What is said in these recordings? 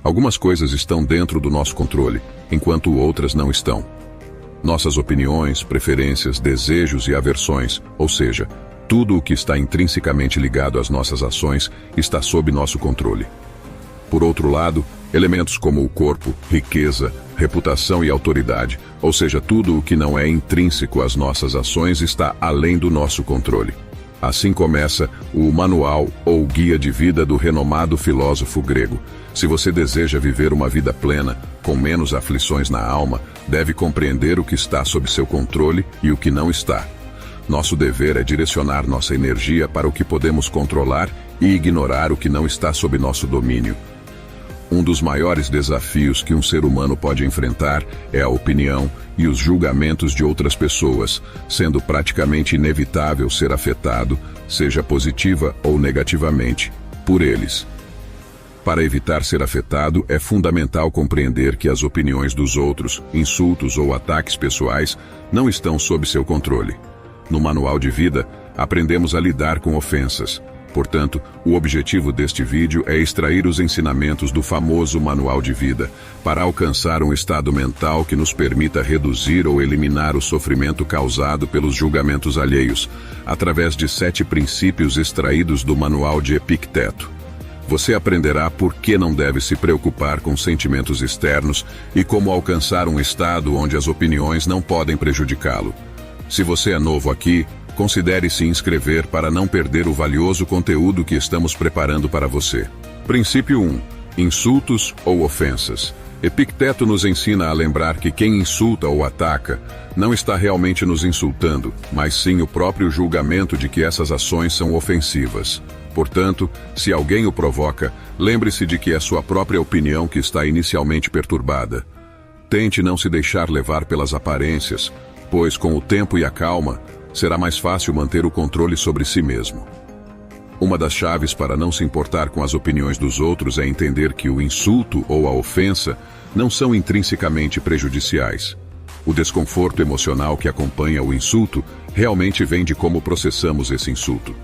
Algumas coisas estão dentro do nosso controle, enquanto outras não estão. Nossas opiniões, preferências, desejos e aversões, ou seja, tudo o que está intrinsecamente ligado às nossas ações, está sob nosso controle. Por outro lado, elementos como o corpo, riqueza, reputação e autoridade, ou seja, tudo o que não é intrínseco às nossas ações está além do nosso controle. Assim começa o manual ou guia de vida do renomado filósofo grego. Se você deseja viver uma vida plena, com menos aflições na alma, deve compreender o que está sob seu controle e o que não está. Nosso dever é direcionar nossa energia para o que podemos controlar e ignorar o que não está sob nosso domínio. Um dos maiores desafios que um ser humano pode enfrentar é a opinião e os julgamentos de outras pessoas, sendo praticamente inevitável ser afetado, seja positiva ou negativamente, por eles. Para evitar ser afetado, é fundamental compreender que as opiniões dos outros, insultos ou ataques pessoais, não estão sob seu controle. No manual de vida, aprendemos a lidar com ofensas. Portanto, o objetivo deste vídeo é extrair os ensinamentos do famoso manual de vida, para alcançar um estado mental que nos permita reduzir ou eliminar o sofrimento causado pelos julgamentos alheios, através de 7 princípios extraídos do manual de Epicteto. Você aprenderá por que não deve se preocupar com sentimentos externos e como alcançar um estado onde as opiniões não podem prejudicá-lo. Se você é novo aqui, considere se inscrever para não perder o valioso conteúdo que estamos preparando para você. Princípio 1. Insultos ou ofensas. Epicteto nos ensina a lembrar que quem insulta ou ataca não está realmente nos insultando, mas sim o próprio julgamento de que essas ações são ofensivas. Portanto, se alguém o provoca, lembre-se de que é sua própria opinião que está inicialmente perturbada. Tente não se deixar levar pelas aparências, pois com o tempo e a calma, será mais fácil manter o controle sobre si mesmo. Uma das chaves para não se importar com as opiniões dos outros é entender que o insulto ou a ofensa não são intrinsecamente prejudiciais. O desconforto emocional que acompanha o insulto realmente vem de como processamos esse insulto.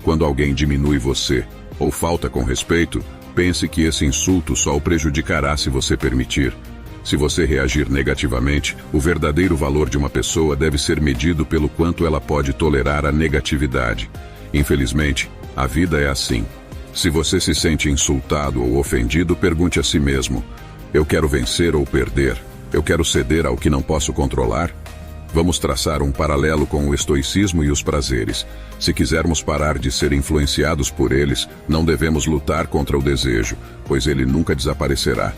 Quando alguém diminui você ou falta com respeito, pense que esse insulto só o prejudicará se você permitir. Se você reagir negativamente, o verdadeiro valor de uma pessoa deve ser medido pelo quanto ela pode tolerar a negatividade. Infelizmente, a vida é assim. Se você se sente insultado ou ofendido, pergunte a si mesmo: eu quero vencer ou perder? Eu quero ceder ao que não posso controlar? Vamos traçar um paralelo com o estoicismo e os prazeres. Se quisermos parar de ser influenciados por eles, não devemos lutar contra o desejo, pois ele nunca desaparecerá.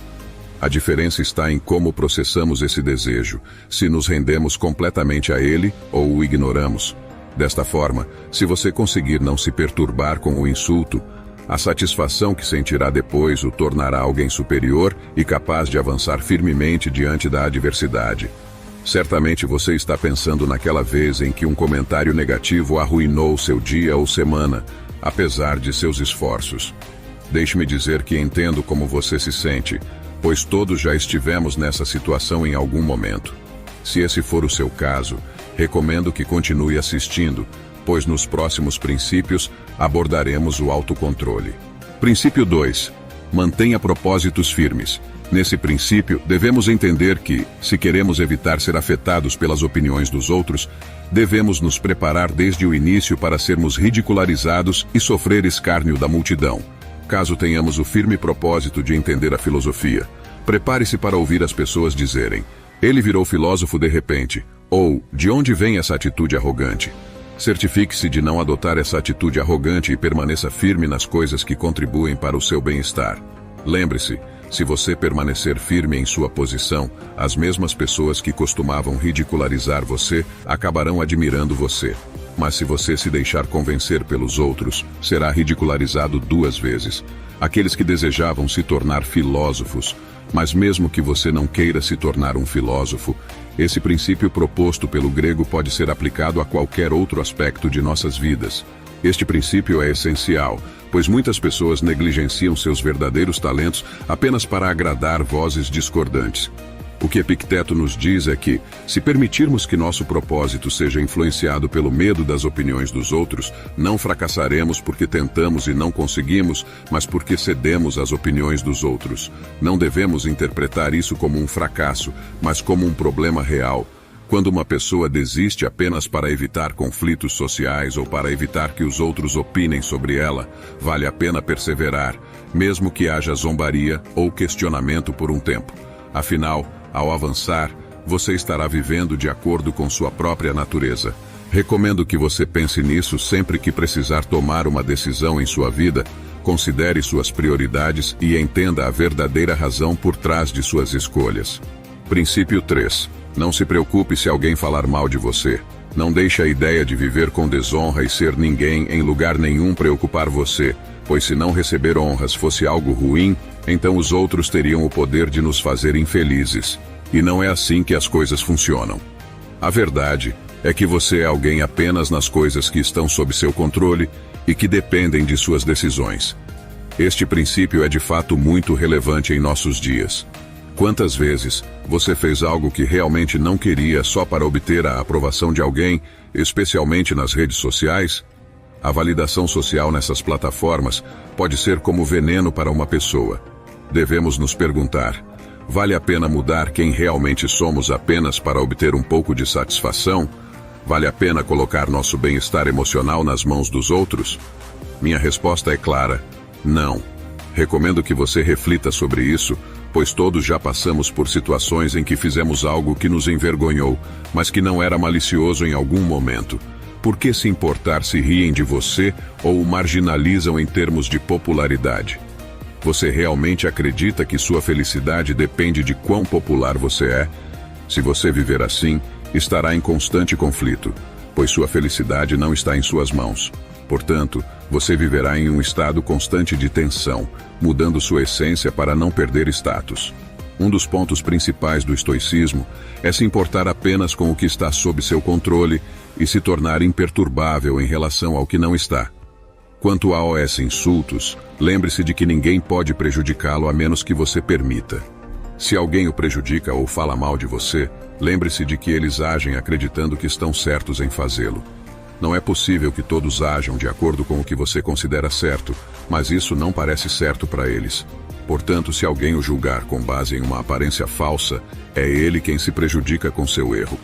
A diferença está em como processamos esse desejo, se nos rendemos completamente a ele ou o ignoramos. Desta forma, se você conseguir não se perturbar com o insulto, a satisfação que sentirá depois o tornará alguém superior e capaz de avançar firmemente diante da adversidade. Certamente você está pensando naquela vez em que um comentário negativo arruinou seu dia ou semana, apesar de seus esforços. Deixe-me dizer que entendo como você se sente, pois todos já estivemos nessa situação em algum momento. Se esse for o seu caso, recomendo que continue assistindo, pois nos próximos princípios abordaremos o autocontrole. Princípio 2. Mantenha propósitos firmes. Nesse princípio, devemos entender que, se queremos evitar ser afetados pelas opiniões dos outros, devemos nos preparar desde o início para sermos ridicularizados e sofrer escárnio da multidão. Caso tenhamos o firme propósito de entender a filosofia, prepare-se para ouvir as pessoas dizerem: ele virou filósofo de repente, ou de onde vem essa atitude arrogante? Certifique-se de não adotar essa atitude arrogante e permaneça firme nas coisas que contribuem para o seu bem-estar. Lembre-se, se você permanecer firme em sua posição, as mesmas pessoas que costumavam ridicularizar você acabarão admirando você. Mas se você se deixar convencer pelos outros, será ridicularizado 2 vezes. Aqueles que desejavam se tornar filósofos, mas mesmo que você não queira se tornar um filósofo, esse princípio proposto pelo grego pode ser aplicado a qualquer outro aspecto de nossas vidas. Este princípio é essencial, pois muitas pessoas negligenciam seus verdadeiros talentos apenas para agradar vozes discordantes. O que Epicteto nos diz é que, se permitirmos que nosso propósito seja influenciado pelo medo das opiniões dos outros, não fracassaremos porque tentamos e não conseguimos, mas porque cedemos às opiniões dos outros. Não devemos interpretar isso como um fracasso, mas como um problema real. Quando uma pessoa desiste apenas para evitar conflitos sociais ou para evitar que os outros opinem sobre ela, vale a pena perseverar, mesmo que haja zombaria ou questionamento por um tempo. Afinal, ao avançar, você estará vivendo de acordo com sua própria natureza. Recomendo que você pense nisso sempre que precisar tomar uma decisão em sua vida. Considere suas prioridades e entenda a verdadeira razão por trás de suas escolhas. Princípio 3. Não se preocupe se alguém falar mal de você. Não deixe a ideia de viver com desonra e ser ninguém em lugar nenhum preocupar você, pois se não receber honras fosse algo ruim, então os outros teriam o poder de nos fazer infelizes. E não é assim que as coisas funcionam. A verdade é que você é alguém apenas nas coisas que estão sob seu controle e que dependem de suas decisões. Este princípio é de fato muito relevante em nossos dias. Quantas vezes você fez algo que realmente não queria só para obter a aprovação de alguém, especialmente nas redes sociais? A validação social nessas plataformas pode ser como veneno para uma pessoa. Devemos nos perguntar: vale a pena mudar quem realmente somos apenas para obter um pouco de satisfação? Vale a pena colocar nosso bem-estar emocional nas mãos dos outros? Minha resposta é clara: não. Recomendo que você reflita sobre isso, pois todos já passamos por situações em que fizemos algo que nos envergonhou, mas que não era malicioso em algum momento. Por que se importar se riem de você ou o marginalizam em termos de popularidade? Você realmente acredita que sua felicidade depende de quão popular você é? Se você viver assim, estará em constante conflito, pois sua felicidade não está em suas mãos. Portanto, você viverá em um estado constante de tensão, mudando sua essência para não perder status. Um dos pontos principais do estoicismo é se importar apenas com o que está sob seu controle e se tornar imperturbável em relação ao que não está. Quanto aos insultos, lembre-se de que ninguém pode prejudicá-lo a menos que você permita. Se alguém o prejudica ou fala mal de você, lembre-se de que eles agem acreditando que estão certos em fazê-lo. Não é possível que todos ajam de acordo com o que você considera certo, mas isso não parece certo para eles. Portanto, se alguém o julgar com base em uma aparência falsa, é ele quem se prejudica com seu erro.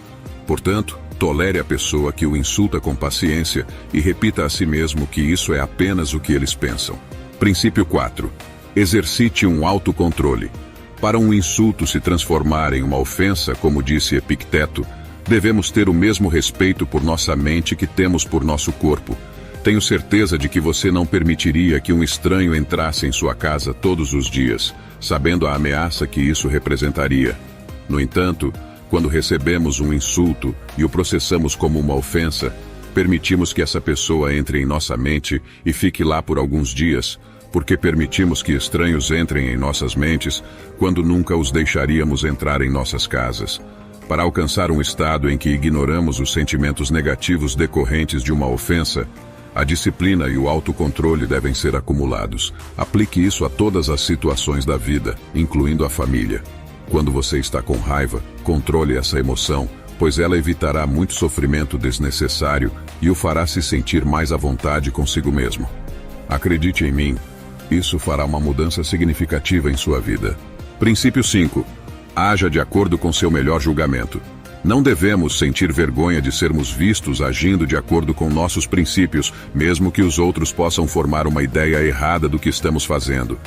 Portanto, tolere a pessoa que o insulta com paciência e repita a si mesmo que isso é apenas o que eles pensam. Princípio 4. Exercite um autocontrole. Para um insulto se transformar em uma ofensa, como disse Epicteto, devemos ter o mesmo respeito por nossa mente que temos por nosso corpo. Tenho certeza de que você não permitiria que um estranho entrasse em sua casa todos os dias, sabendo a ameaça que isso representaria. No entanto, quando recebemos um insulto e o processamos como uma ofensa, permitimos que essa pessoa entre em nossa mente e fique lá por alguns dias, porque permitimos que estranhos entrem em nossas mentes quando nunca os deixaríamos entrar em nossas casas. Para alcançar um estado em que ignoramos os sentimentos negativos decorrentes de uma ofensa, a disciplina e o autocontrole devem ser acumulados. Aplique isso a todas as situações da vida, incluindo a família. Quando você está com raiva, controle essa emoção, pois ela evitará muito sofrimento desnecessário e o fará se sentir mais à vontade consigo mesmo. Acredite em mim, isso fará uma mudança significativa em sua vida. Princípio 5. Haja de acordo com seu melhor julgamento. Não devemos sentir vergonha de sermos vistos agindo de acordo com nossos princípios, mesmo que os outros possam formar uma ideia errada do que estamos fazendo.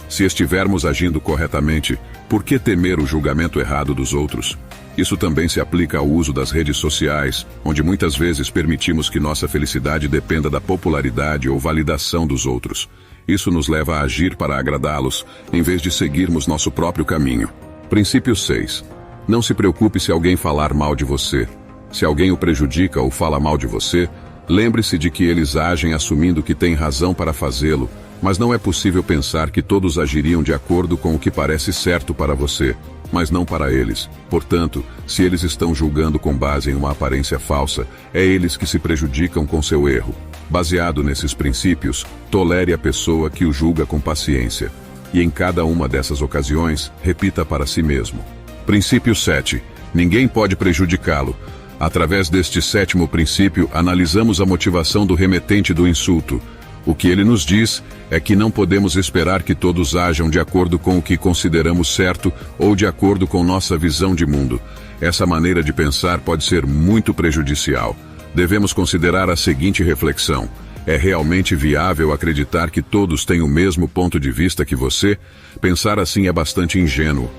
Se estivermos agindo corretamente, por que temer o julgamento errado dos outros? Isso também se aplica ao uso das redes sociais, onde muitas vezes permitimos que nossa felicidade dependa da popularidade ou validação dos outros. Isso nos leva a agir para agradá-los, em vez de seguirmos nosso próprio caminho. Princípio 6. Não se preocupe se alguém falar mal de você. Se alguém o prejudica ou fala mal de você, lembre-se de que eles agem assumindo que têm razão para fazê-lo, mas não é possível pensar que todos agiriam de acordo com o que parece certo para você, mas não para eles. Portanto, se eles estão julgando com base em uma aparência falsa, é eles que se prejudicam com seu erro. Baseado nesses princípios, tolere a pessoa que o julga com paciência. E em cada uma dessas ocasiões, repita para si mesmo: Princípio 7. Ninguém pode prejudicá-lo. Através deste sétimo princípio, analisamos a motivação do remetente do insulto. O que ele nos diz é que não podemos esperar que todos ajam de acordo com o que consideramos certo ou de acordo com nossa visão de mundo. Essa maneira de pensar pode ser muito prejudicial. Devemos considerar a seguinte reflexão: é realmente viável acreditar que todos têm o mesmo ponto de vista que você? Pensar assim é bastante ingênuo.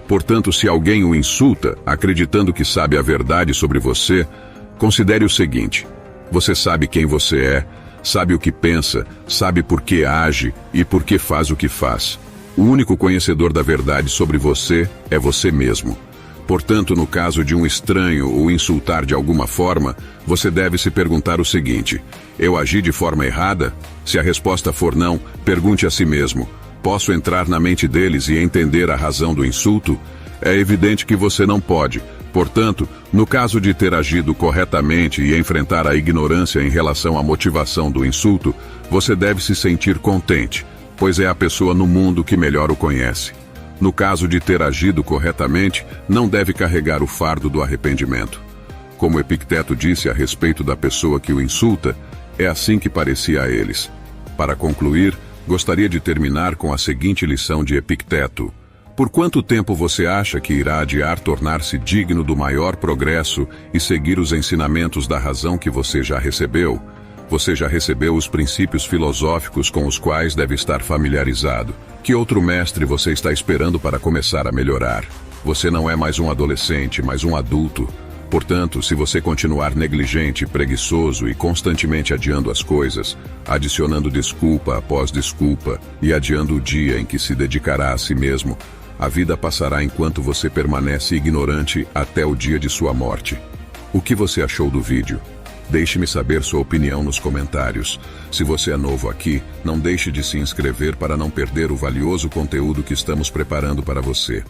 Portanto, se alguém o insulta, acreditando que sabe a verdade sobre você, considere o seguinte: você sabe quem você é, sabe o que pensa, sabe por que age e por que faz o que faz. O único conhecedor da verdade sobre você é você mesmo. Portanto, no caso de um estranho o insultar de alguma forma, você deve se perguntar o seguinte: eu agi de forma errada? Se a resposta for não, pergunte a si mesmo: posso entrar na mente deles e entender a razão do insulto? É evidente que você não pode. Portanto, no caso de ter agido corretamente e enfrentar a ignorância em relação à motivação do insulto, você deve se sentir contente, pois é a pessoa no mundo que melhor o conhece. No caso de ter agido corretamente, não deve carregar o fardo do arrependimento. Como Epicteto disse a respeito da pessoa que o insulta, é assim que parecia a eles. Para concluir, gostaria de terminar com a seguinte lição de Epicteto: por quanto tempo você acha que irá adiar tornar-se digno do maior progresso e seguir os ensinamentos da razão que você já recebeu? Você já recebeu os princípios filosóficos com os quais deve estar familiarizado. Que outro mestre você está esperando para começar a melhorar? Você não é mais um adolescente, mas um adulto. Portanto, se você continuar negligente, preguiçoso e constantemente adiando as coisas, adicionando desculpa após desculpa e adiando o dia em que se dedicará a si mesmo, a vida passará enquanto você permanece ignorante até o dia de sua morte. O que você achou do vídeo? Deixe-me saber sua opinião nos comentários. Se você é novo aqui, não deixe de se inscrever para não perder o valioso conteúdo que estamos preparando para você.